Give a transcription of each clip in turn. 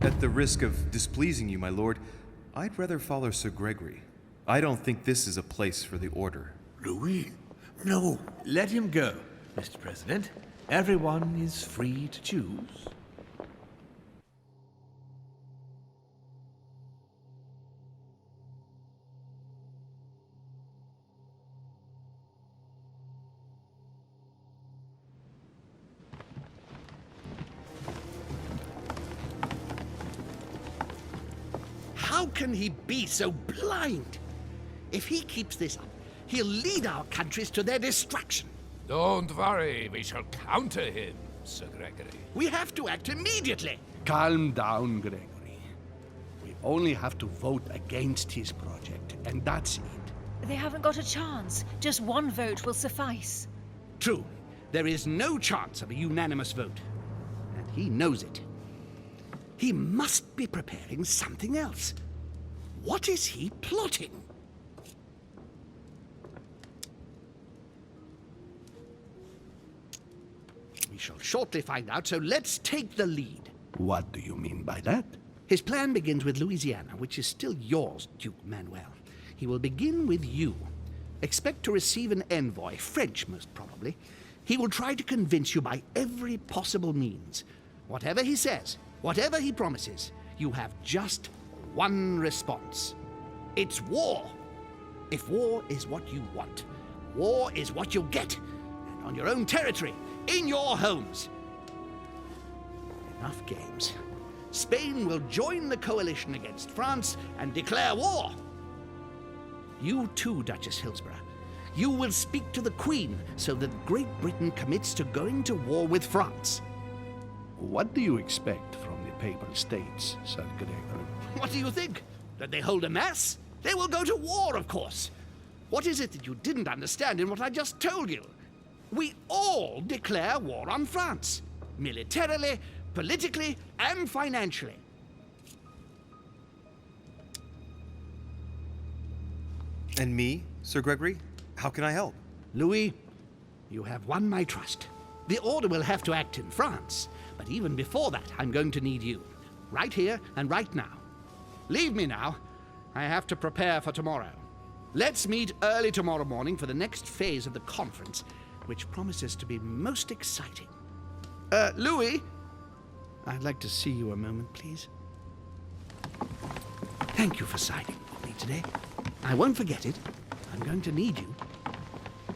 At the risk of displeasing you, my lord, I'd rather follow Sir Gregory. I don't think this is a place for the Order. Louis? No. Let him go, Mr. President. Everyone is free to choose. How can he be so blind? If he keeps this up, he'll lead our countries to their destruction. Don't worry, we shall counter him, Sir Gregory. We have to act immediately. Calm down, Gregory. We only have to vote against his project, and that's it. They haven't got a chance. Just one vote will suffice. True. There is no chance of a unanimous vote. And he knows it. He must be preparing something else. What is he plotting? We shall shortly find out, so let's take the lead. What do you mean by that? His plan begins with Louisiana, which is still yours, Duke Manuel. He will begin with you. Expect to receive an envoy, French most probably. He will try to convince you by every possible means. Whatever he says, whatever he promises, you have just one response. It's war. If war is what you want, war is what you'll get. And on your own territory, in your homes. Enough games. Spain will join the coalition against France and declare war. You too, Duchess Hillsborough. You will speak to the Queen so that Great Britain commits to going to war with France. What do you expect from the Papal States, Sir Gregory? What do you think? That they hold a mass? They will go to war, of course. What is it that you didn't understand in what I just told you? We all declare war on France. Militarily, politically, and financially. And me, Sir Gregory? How can I help? Louis, you have won my trust. The Order will have to act in France, but even before that, I'm going to need you. Right here and right now. Leave me now. I have to prepare for tomorrow. Let's meet early tomorrow morning for the next phase of the conference, which promises to be most exciting. Louis? I'd like to see you a moment, please. Thank you for signing for me today. I won't forget it. I'm going to need you.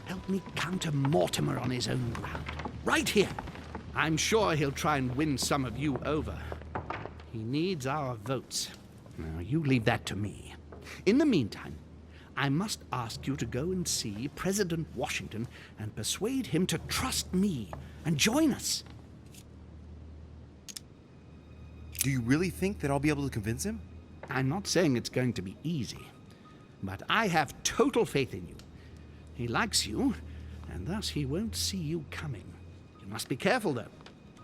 Help me counter Mortimer on his own ground. Right here. I'm sure he'll try and win some of you over. He needs our votes. Now, you leave that to me. In the meantime, I must ask you to go and see President Washington and persuade him to trust me and join us. Do you really think that I'll be able to convince him? I'm not saying it's going to be easy, but I have total faith in you. He likes you, and thus he won't see you coming. You must be careful, though.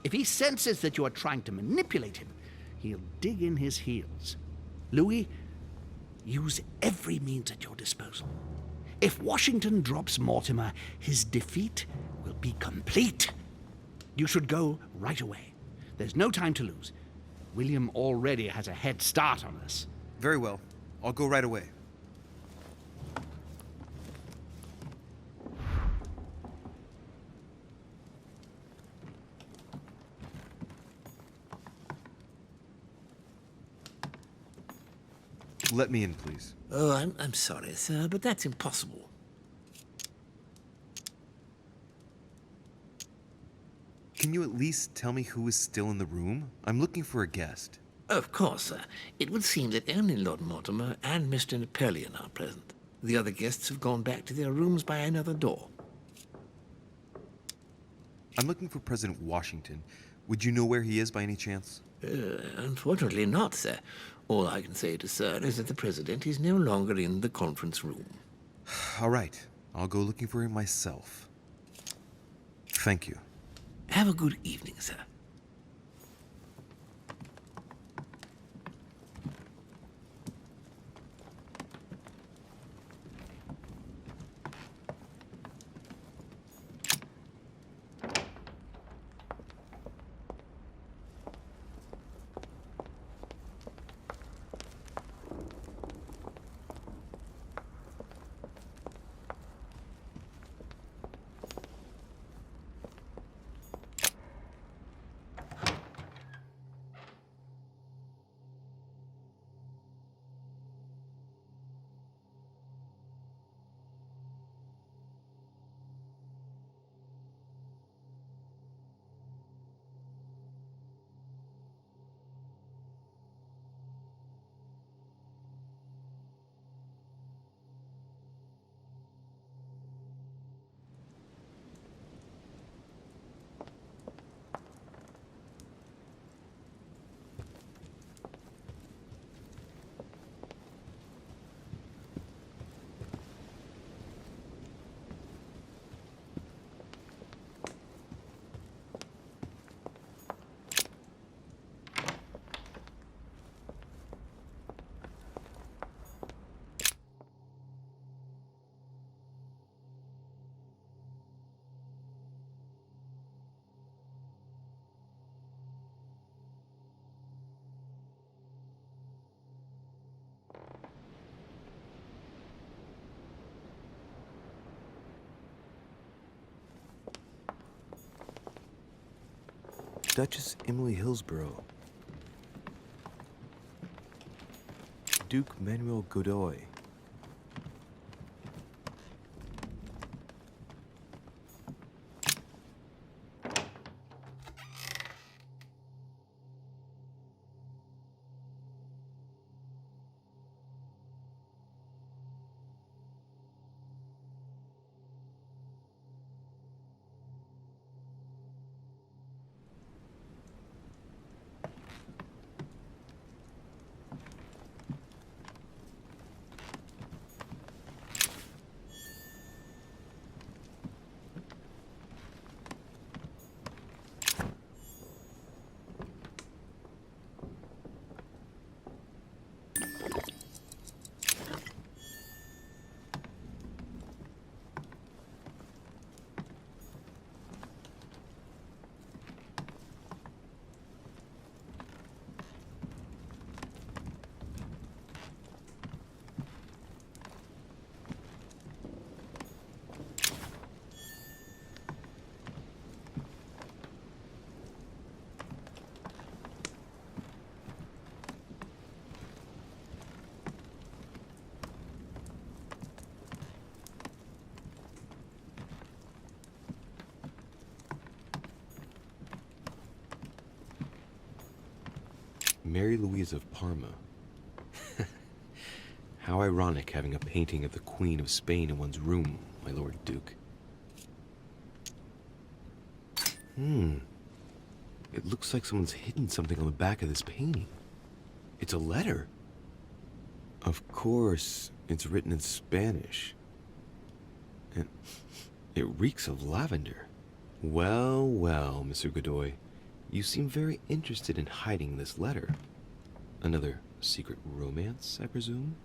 If he senses that you are trying to manipulate him, he'll dig in his heels. Louis, use every means at your disposal. If Washington drops Mortimer, his defeat will be complete. You should go right away. There's no time to lose. William already has a head start on us. Very well. I'll go right away. Let me in, please. Oh, I'm sorry, sir, but that's impossible. Can you at least tell me who is still in the room? I'm looking for a guest. Of course, sir. It would seem that only Lord Mortimer and Mr. Napoleon are present. The other guests have gone back to their rooms by another door. I'm looking for President Washington. Would you know where he is by any chance? Unfortunately not, sir. All I can say to sir is that the President is no longer in the conference room. All right. I'll go looking for him myself. Thank you. Have a good evening, sir. Duchess Emily Hillsborough. Duke Manuel Godoy. Mary Louise of Parma. How ironic having a painting of the Queen of Spain in one's room, my Lord Duke. It looks like someone's hidden something on the back of this painting. It's a letter. Of course, it's written in Spanish. And it reeks of lavender. Well, well, Mr. Godoy. You seem very interested in hiding this letter. Another secret romance, I presume?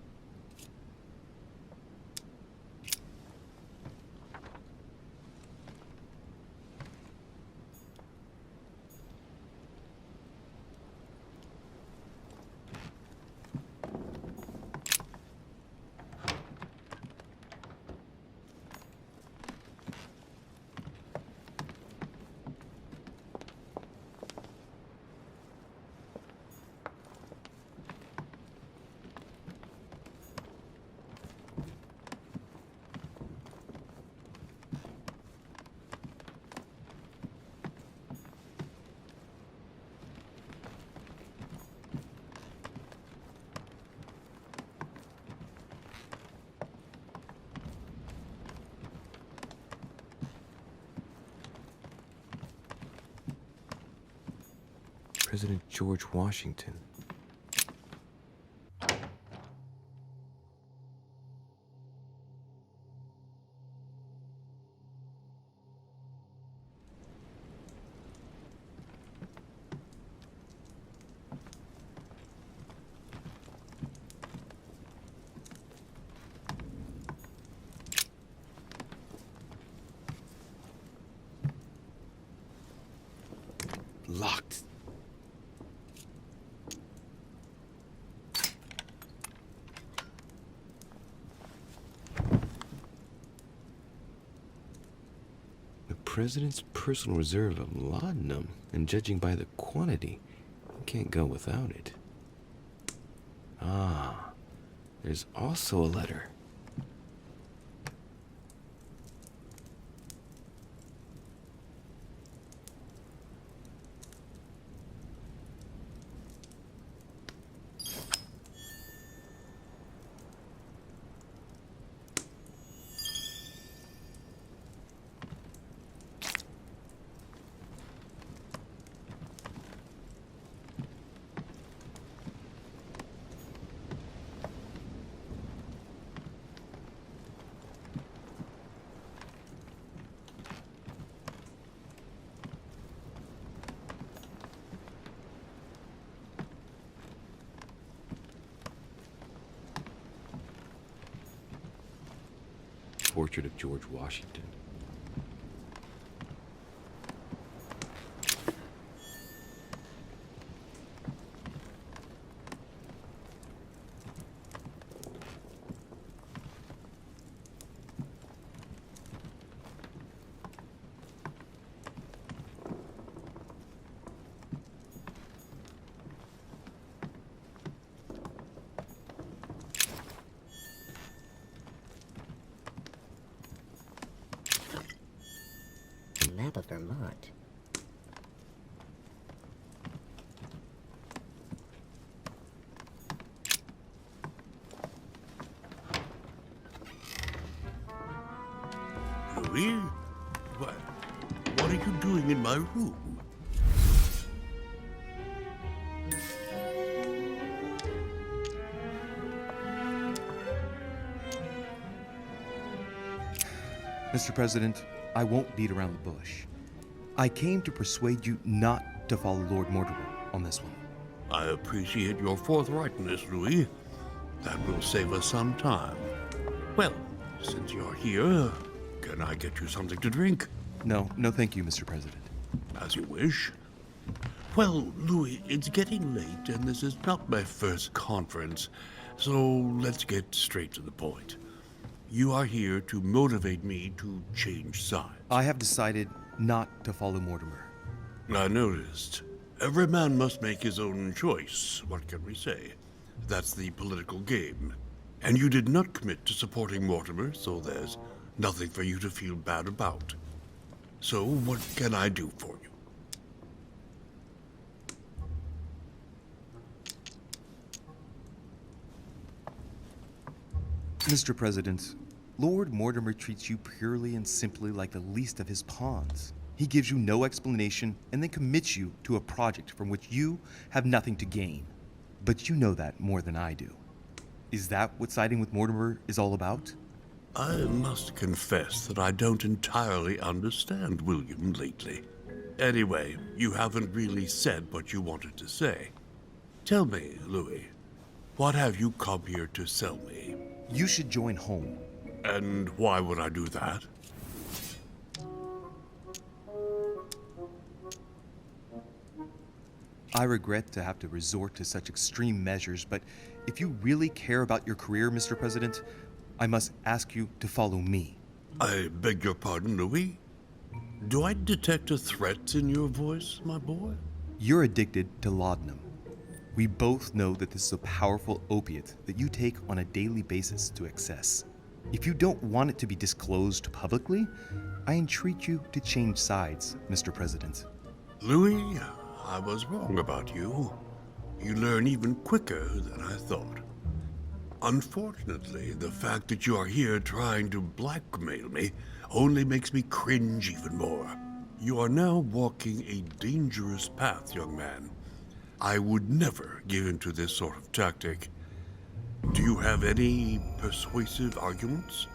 President George Washington. Locked. The President's personal reserve of laudanum, and judging by the quantity, you can't go without it. Ah, there's also a letter. Portrait of George Washington. map of Vermont. Louis? What are you doing in my room? Mr. President, I won't beat around the bush. I came to persuade you not to follow Lord Mortimer on this one. I appreciate your forthrightness, Louis. That will save us some time. Well, since you're here, can I get you something to drink? No, thank you, Mr. President. As you wish. Well, Louis, it's getting late, and this is not my first conference, so let's get straight to the point. You are here to motivate me to change sides. I have decided not to follow Mortimer. I noticed. Every man must make his own choice. What can we say? That's the political game. And you did not commit to supporting Mortimer, so there's nothing for you to feel bad about. So what can I do for you? Mr. President, Lord Mortimer treats you purely and simply like the least of his pawns. He gives you no explanation and then commits you to a project from which you have nothing to gain. But you know that more than I do. Is that what siding with Mortimer is all about? I must confess that I don't entirely understand William lately. Anyway, you haven't really said what you wanted to say. Tell me, Louis, what have you come here to sell me? You should join home. And why would I do that? I regret to have to resort to such extreme measures, but if you really care about your career, Mr. President, I must ask you to follow me. I beg your pardon, Louis? Do I detect a threat in your voice, my boy? You're addicted to laudanum. We both know that this is a powerful opiate that you take on a daily basis to excess. If you don't want it to be disclosed publicly, I entreat you to change sides, Mr. President. Louis, I was wrong about you. You learn even quicker than I thought. Unfortunately, the fact that you are here trying to blackmail me only makes me cringe even more. You are now walking a dangerous path, young man. I would never give in to this sort of tactic. Do you have any persuasive arguments?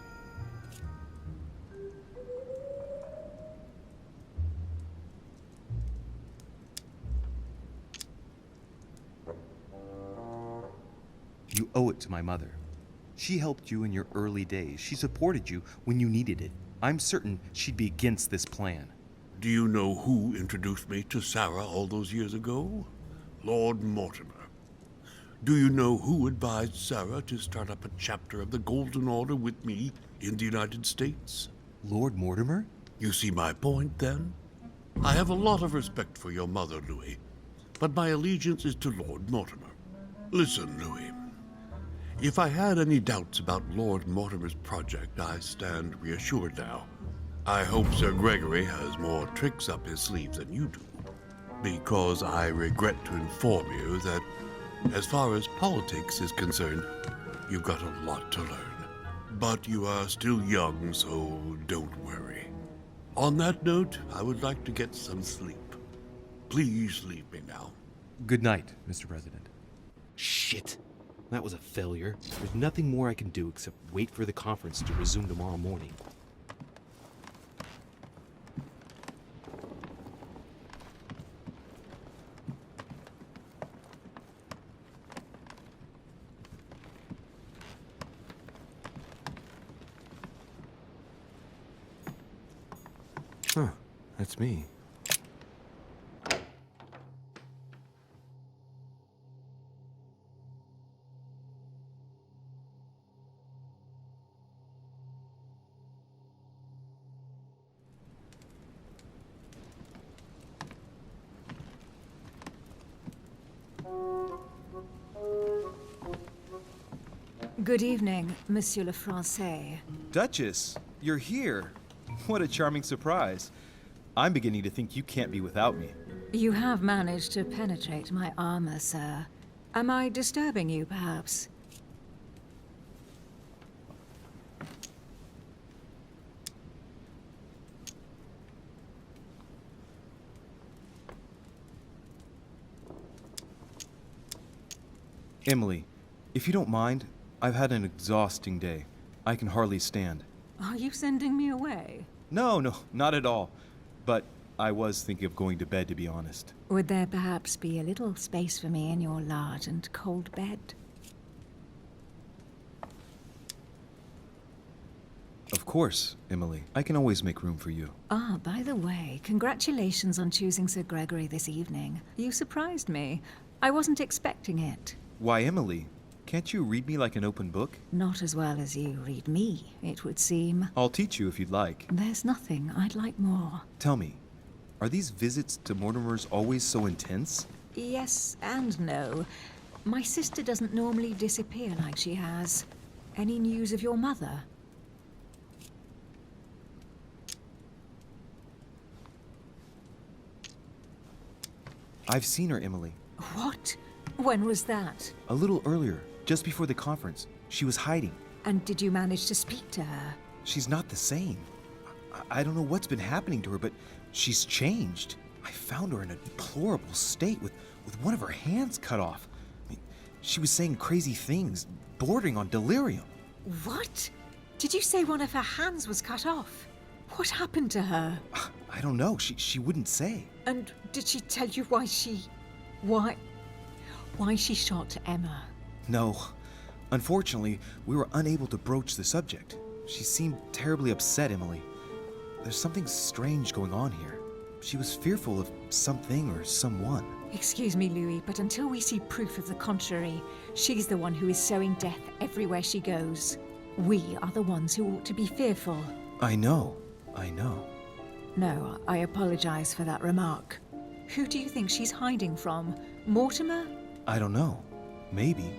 You owe it to my mother. She helped you in your early days. She supported you when you needed it. I'm certain she'd be against this plan. Do you know who introduced me to Sarah all those years ago? Lord Mortimer. Do you know who advised Sarah to start up a chapter of the Golden Order with me in the United States? Lord Mortimer? You see my point, then? I have a lot of respect for your mother, Louis, but my allegiance is to Lord Mortimer. Listen, Louis. If I had any doubts about Lord Mortimer's project, I stand reassured now. I hope Sir Gregory has more tricks up his sleeves than you do, because I regret to inform you that, as far as politics is concerned, you've got a lot to learn. But you are still young, so don't worry. On that note, I would like to get some sleep. Please leave me now. Good night, Mr. President. Shit. That was a failure. There's nothing more I can do except wait for the conference to resume tomorrow morning. Huh, that's me. Good evening, Monsieur le Français. Duchess, you're here. What a charming surprise. I'm beginning to think you can't be without me. You have managed to penetrate my armor, sir. Am I disturbing you, perhaps? Emily, if you don't mind, I've had an exhausting day. I can hardly stand. Are you sending me away? No, not at all. But I was thinking of going to bed, to be honest. Would there perhaps be a little space for me in your large and cold bed? Of course, Emily. I can always make room for you. Ah, by the way, congratulations on choosing Sir Gregory this evening. You surprised me. I wasn't expecting it. Why, Emily? Can't you read me like an open book? Not as well as you read me, it would seem. I'll teach you if you'd like. There's nothing I'd like more. Tell me, are these visits to Mortimer's always so intense? Yes and no. My sister doesn't normally disappear like she has. Any news of your mother? I've seen her, Emily. What? When was that? A little earlier, just before the conference. She was hiding. And did you manage to speak to her? She's not the same. I don't know what's been happening to her, but she's changed. I found her in a deplorable state with one of her hands cut off. I mean, she was saying crazy things, bordering on delirium. What? Did you say one of her hands was cut off? What happened to her? I don't know. She wouldn't say. And did she tell you why she shot Emma? No. Unfortunately, we were unable to broach the subject. She seemed terribly upset, Emily. There's something strange going on here. She was fearful of something or someone. Excuse me, Louis, but until we see proof of the contrary, she's the one who is sowing death everywhere she goes. We are the ones who ought to be fearful. I know. No, I apologize for that remark. Who do you think she's hiding from? Mortimer? I don't know. Maybe.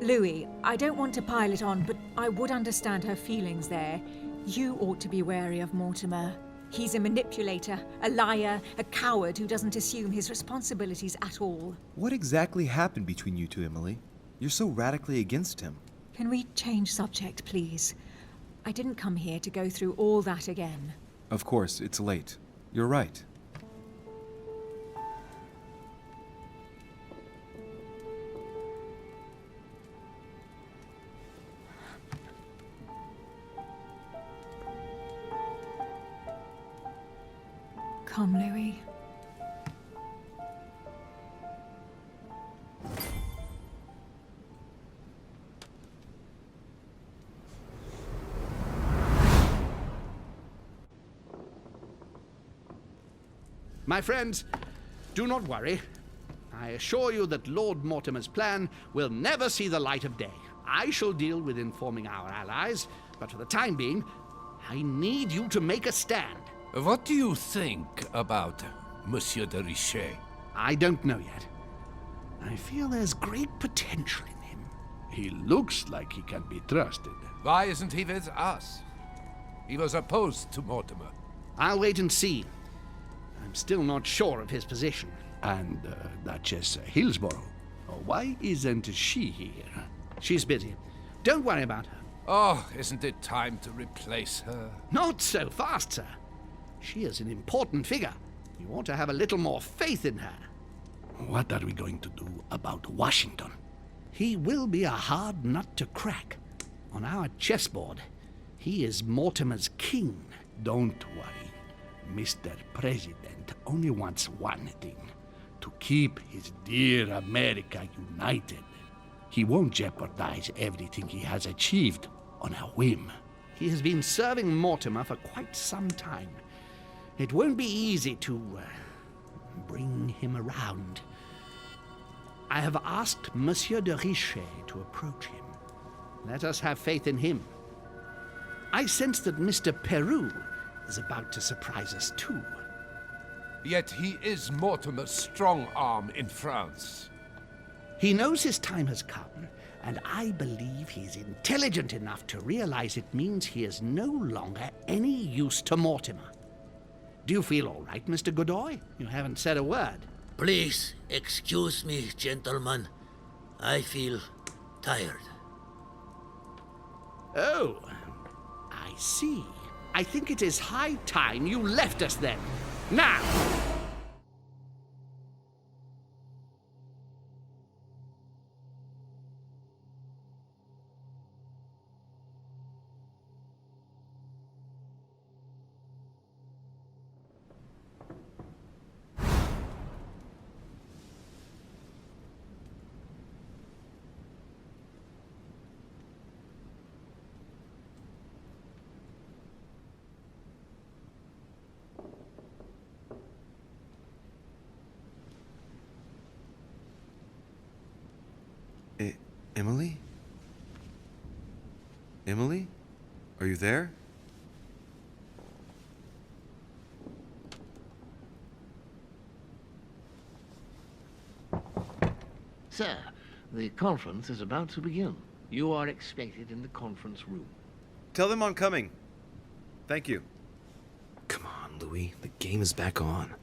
Louis, I don't want to pile it on, but I would understand her feelings there. You ought to be wary of Mortimer. He's a manipulator, a liar, a coward who doesn't assume his responsibilities at all. What exactly happened between you two, Emily? You're so radically against him. Can we change subject, please? I didn't come here to go through all that again. Of course, it's late. You're right. Come, Louis. My friends, do not worry. I assure you that Lord Mortimer's plan will never see the light of day. I shall deal with informing our allies, but for the time being, I need you to make a stand. What do you think about Monsieur de Richet? I don't know yet. I feel there's great potential in him. He looks like he can be trusted. Why isn't he with us? He was opposed to Mortimer. I'll wait and see. I'm still not sure of his position. And Duchess Hillsborough. Why isn't she here? She's busy. Don't worry about her. Oh, isn't it time to replace her? Not so fast, sir. She is an important figure. You ought to have a little more faith in her. What are we going to do about Washington? He will be a hard nut to crack. On our chessboard, he is Mortimer's king. Don't worry. Mr. President only wants one thing: to keep his dear America united. He won't jeopardize everything he has achieved on a whim. He has been serving Mortimer for quite some time. It won't be easy to bring him around. I have asked Monsieur de Richet to approach him. Let us have faith in him. I sense that Mr. Peru is about to surprise us too. Yet he is Mortimer's strong arm in France. He knows his time has come, and I believe he's intelligent enough to realize it means he is no longer any use to Mortimer. Do you feel all right, Mr. Godoy? You haven't said a word. Please excuse me, gentlemen. I feel tired. Oh, I see. I think it is high time you left us then. Now! Emily? Emily? Are you there? Sir, the conference is about to begin. You are expected in the conference room. Tell them I'm coming. Thank you. Come on, Louis. The game is back on.